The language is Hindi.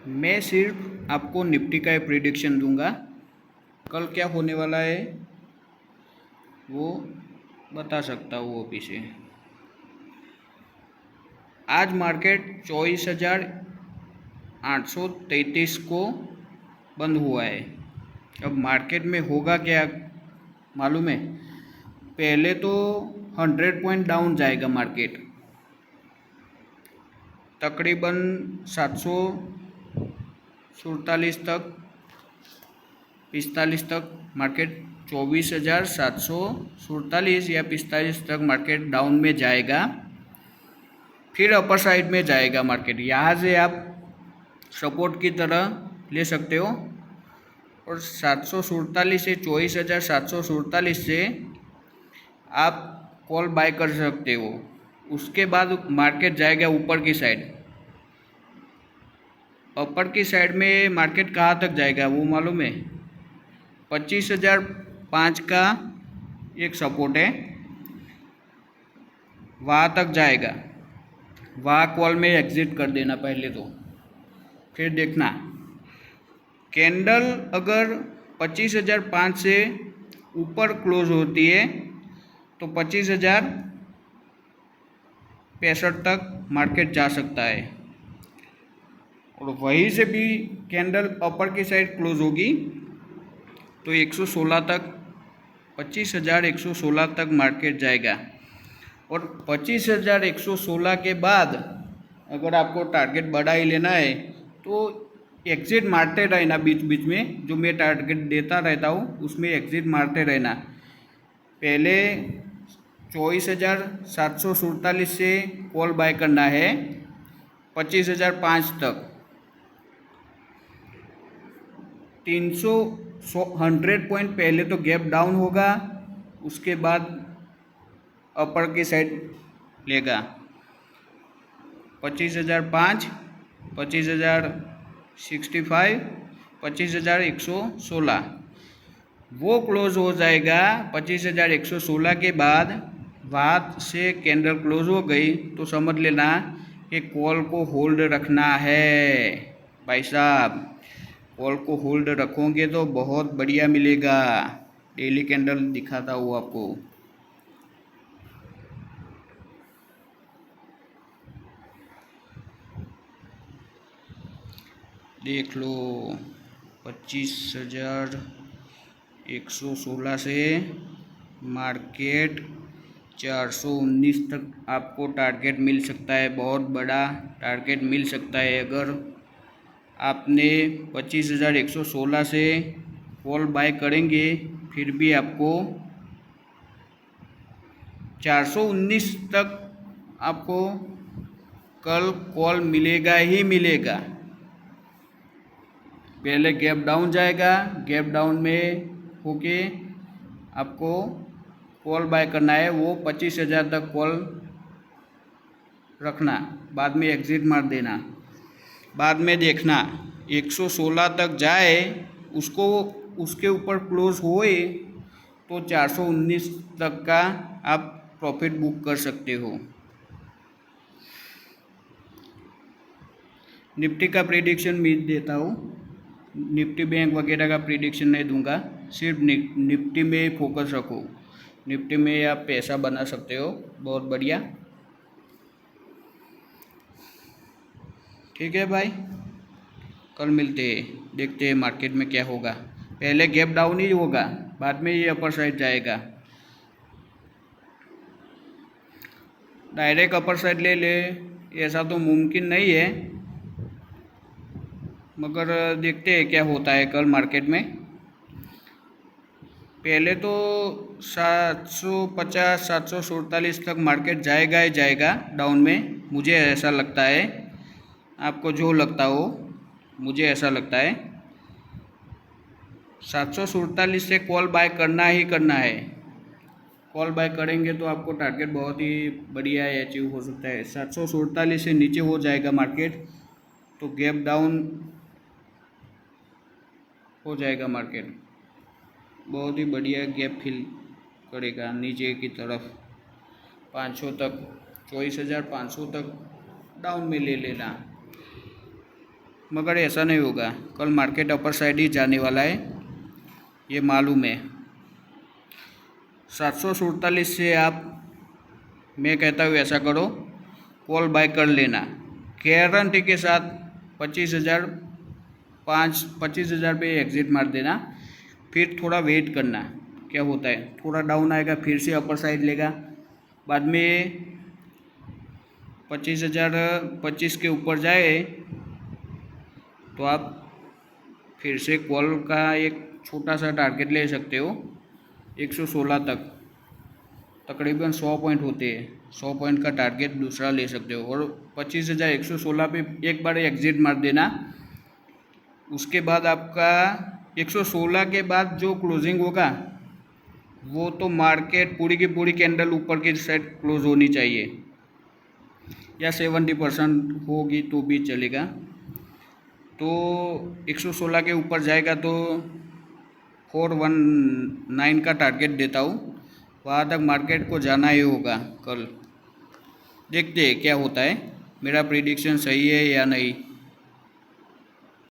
मैं सिर्फ आपको निफ्टी का प्रिडिक्शन दूंगा। कल क्या होने वाला है वो बता सकता हूँ अभी से। आज मार्केट 24,833 को बंद हुआ है। अब मार्केट में होगा क्या मालूम है? पहले तो 100 पॉइंट डाउन जाएगा मार्केट, तकरीबन 747 तक 45 तक मार्केट 24,747 या 45 तक मार्केट डाउन में जाएगा। फिर अपर साइड में जाएगा मार्केट। यहाँ से आप सपोर्ट की तरह ले सकते हो और 747 से 24,747 से आप कॉल बाय कर सकते हो। उसके बाद मार्केट जाएगा ऊपर की साइड। अपर की साइड में मार्केट कहाँ तक जाएगा वो मालूम है? 25,005 का एक सपोर्ट है, वहाँ तक जाएगा। वहाँ कॉल में एग्जिट कर देना पहले तो, फिर देखना कैंडल अगर 25,005 से ऊपर क्लोज होती है तो 25,065 तक मार्केट जा सकता है और वहीं से भी कैंडल अपर की साइड क्लोज होगी तो 116 तक 25,116 तक मार्केट जाएगा। और 25,116 के बाद अगर आपको टारगेट बढ़ा ही लेना है तो एग्जिट मारते रहना बीच बीच में। जो मैं टारगेट देता रहता हूँ उसमें एग्जिट मारते रहना। पहले 24,747 से कॉल बाय करना है 25,005 तक। 100 पॉइंट पहले तो गैप डाउन होगा, उसके बाद अपर की साइड लेगा 25,005, 25,065, 25,116 वो क्लोज हो जाएगा। 25,116 के बाद वहाँ से कैंडल क्लोज हो गई तो समझ लेना कि कॉल को होल्ड रखना है भाई साहब। कॉल को होल्ड रखोगे तो बहुत बढ़िया मिलेगा। डेली कैंडल दिखाता हूँ आपको। देख लो 25,116 से मार्केट 419 तक आपको टारगेट मिल सकता है। बहुत बड़ा टारगेट मिल सकता है अगर आपने 25,116 से कॉल बाय करेंगे। फिर भी आपको 419 तक आपको कल कॉल मिलेगा ही मिलेगा। पहले गैप डाउन जाएगा, गैप डाउन में होके आपको कॉल बाय करना है। वो 25,000 तक कॉल रखना, बाद में एग्जिट मार देना। बाद में देखना 116 तक जाए, उसको उसके ऊपर क्लोज होए तो 419 तक का आप प्रॉफिट बुक कर सकते हो। निफ्टी का प्रेडिक्शन मैं देता हूँ, निफ्टी बैंक वगैरह का प्रेडिक्शन नहीं दूंगा। सिर्फ निफ्टी में फोकस रखो। निफ्टी में आप पैसा बना सकते हो बहुत बढ़िया। ठीक है भाई, कल मिलते हैं, देखते हैं मार्केट में क्या होगा। पहले गैप डाउन ही होगा, बाद में ये अपर साइड जाएगा। डायरेक्ट अपर साइड ले ले ऐसा तो मुमकिन नहीं है, मगर देखते हैं क्या होता है कल मार्केट में। पहले तो 750 747 तक मार्केट जाएगा ही जाएगा डाउन में, मुझे ऐसा लगता है। आपको जो लगता हो, मुझे ऐसा लगता है 747 से कॉल बाय करना ही करना है। कॉल बाय करेंगे तो आपको टारगेट बहुत ही बढ़िया अचीव हो सकता है। 747 से नीचे हो जाएगा मार्केट तो गैप डाउन हो जाएगा मार्केट। बहुत ही बढ़िया गैप फिल करेगा नीचे की तरफ 500 तक, 24,500 तक डाउन में ले लेना। मगर ऐसा नहीं होगा, कल मार्केट अपर साइड ही जाने वाला है, ये मालूम है। 747 से आप, मैं कहता हूँ ऐसा करो, कॉल बाय कर लेना गारंटी के साथ। 25,000 पे एग्जिट मार देना, फिर थोड़ा वेट करना क्या होता है, थोड़ा डाउन आएगा फिर से अपर साइड लेगा, बाद में 25,025 के ऊपर जाए तो आप फिर से कॉल का एक छोटा सा टारगेट ले सकते हो 116 तक, तकरीबन 100 पॉइंट होते हैं, 100 पॉइंट का टारगेट दूसरा ले सकते हो। और 25,116 पे एक बार एग्जिट मार देना, उसके बाद आपका 116 के बाद जो क्लोजिंग होगा वो तो मार्केट पूरी की पूरी कैंडल ऊपर की साइड क्लोज होनी चाहिए, या 70% होगी तो भी चलेगा। तो 116 के ऊपर जाएगा तो 419 का टारगेट देता हूँ, वहाँ तक मार्केट को जाना ही होगा कल। देखते हैं क्या होता है, मेरा प्रिडिक्शन सही है या नहीं।